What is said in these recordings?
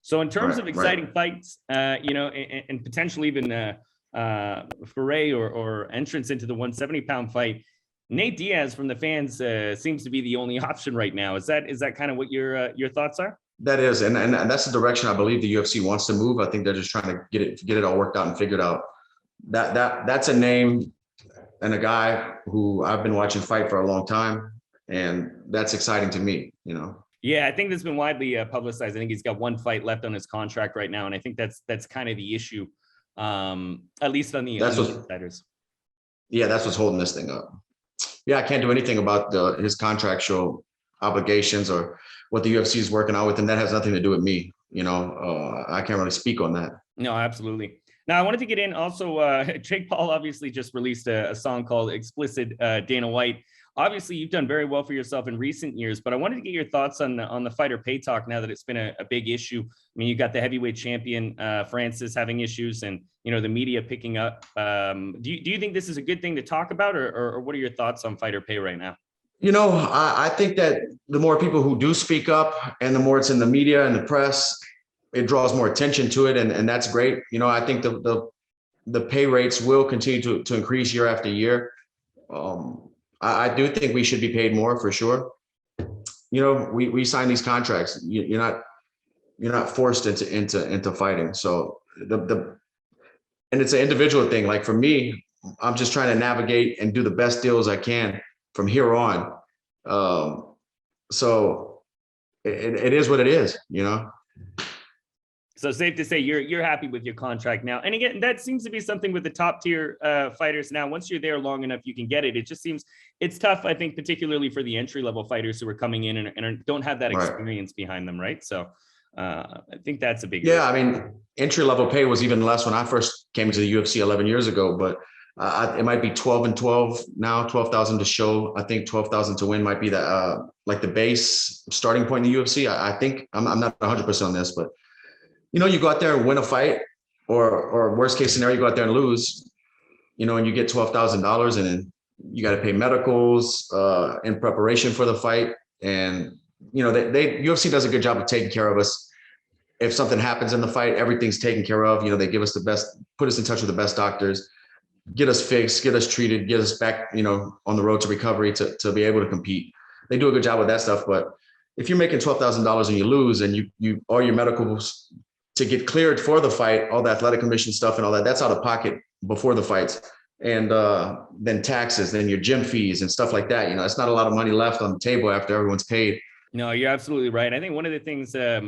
So in terms of exciting right. fights, and potentially even foray or entrance into the 170-pound fight, Nate Diaz from the fans seems to be the only option right now. Is that kind of what your thoughts are? That is, and that's the direction I believe the UFC wants to move. I think they're just trying to get it all worked out and figured out. That's a name and a guy who I've been watching fight for a long time, and that's exciting to me. Yeah, I think that's been widely publicized. I think he's got one fight left on his contract right now, and I think that's kind of the issue, at least on the insiders. Yeah, that's what's holding this thing up. Yeah, I can't do anything about his contractual obligations or what the UFC is working out with, and that has nothing to do with me. I can't really speak on that. No, absolutely. Now, I wanted to get in also, Jake Paul obviously just released a song called Explicit, Dana White. Obviously, you've done very well for yourself in recent years, but I wanted to get your thoughts on the fighter pay talk now that it's been a big issue. I mean, you got the heavyweight champion, Francis, having issues and, the media picking up. Do you think this is a good thing to talk about, or what are your thoughts on fighter pay right now? I think that the more people who do speak up and the more it's in the media and the press, it draws more attention to it. And that's great. I think the pay rates will continue to increase year after year. I do think we should be paid more for sure. We sign these contracts. You're not forced into fighting. So and it's an individual thing. Like for me, I'm just trying to navigate and do the best deals I can from here on. So it is what it is, So safe to say you're happy with your contract now. And again, that seems to be something with the top tier fighters now. Once you're there long enough, you can get it. It just seems it's tough, I think, particularly for the entry level fighters who are coming in and don't have that experience behind them, right? So I think that's a big issue. I mean, entry level pay was even less when I first came to the UFC 11 years ago, but it might be 12 and 12 now, 12,000 to show. I think 12,000 to win might be like the base starting point in the UFC. I think I'm not 100% on this, but you go out there and win a fight, or worst case scenario, you go out there and lose, and you get $12,000, and then you got to pay medicals in preparation for the fight. And, UFC does a good job of taking care of us. If something happens in the fight, everything's taken care of. They give us put us in touch with the best doctors, get us fixed, get us treated, get us back, on the road to recovery to be able to compete. They do a good job with that stuff. But if you're making $12,000 and you lose, and you all your medicals to get cleared for the fight, all the athletic commission stuff and all that, that's out of pocket before the fights. And then taxes, then your gym fees and stuff like that. It's not a lot of money left on the table after everyone's paid. No, you're absolutely right. I think one of the things I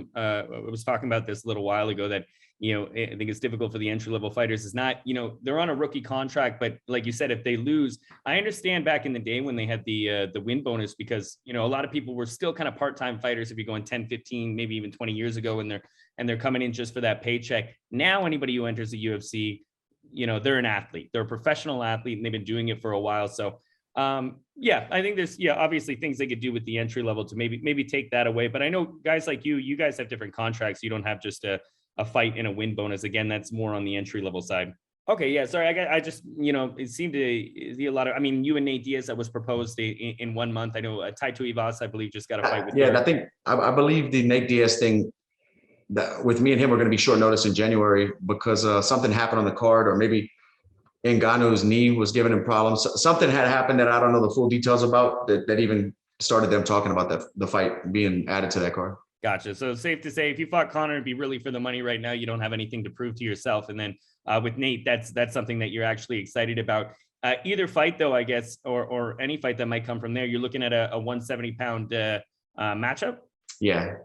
was talking about this a little while ago that, I think it's difficult for the entry level fighters is not, they're on a rookie contract, but like you said, if they lose, I understand back in the day when they had the win bonus, because, a lot of people were still kind of part-time fighters. If you're going 10, 15, maybe even 20 years ago, and they're coming in just for that paycheck. Now, anybody who enters the UFC, they're an athlete, they're a professional athlete, and they've been doing it for a while. So I think there's obviously things they could do with the entry level to maybe take that away. But I know guys like you guys have different contracts. You don't have just a fight and a win bonus. Again, that's more on the entry level side. Okay, yeah, sorry. I just, it seemed to be a lot of, I mean, you and Nate Diaz, that was proposed in 1 month. I know Taito Ivas, I believe, just got a fight with you. I think, I believe the Nate Diaz thing, that with me and him, we're going to be short notice in January because something happened on the card, or maybe Ngannou's knee was giving him problems. Something had happened that I don't know the full details about that even started them talking about the fight being added to that card. Gotcha. So safe to say, if you fought Conor, it'd be really for the money right now. You don't have anything to prove to yourself. And then with Nate, that's something that you're actually excited about. Either fight, though, I guess, or any fight that might come from there, you're looking at a 170-pound matchup. Yeah.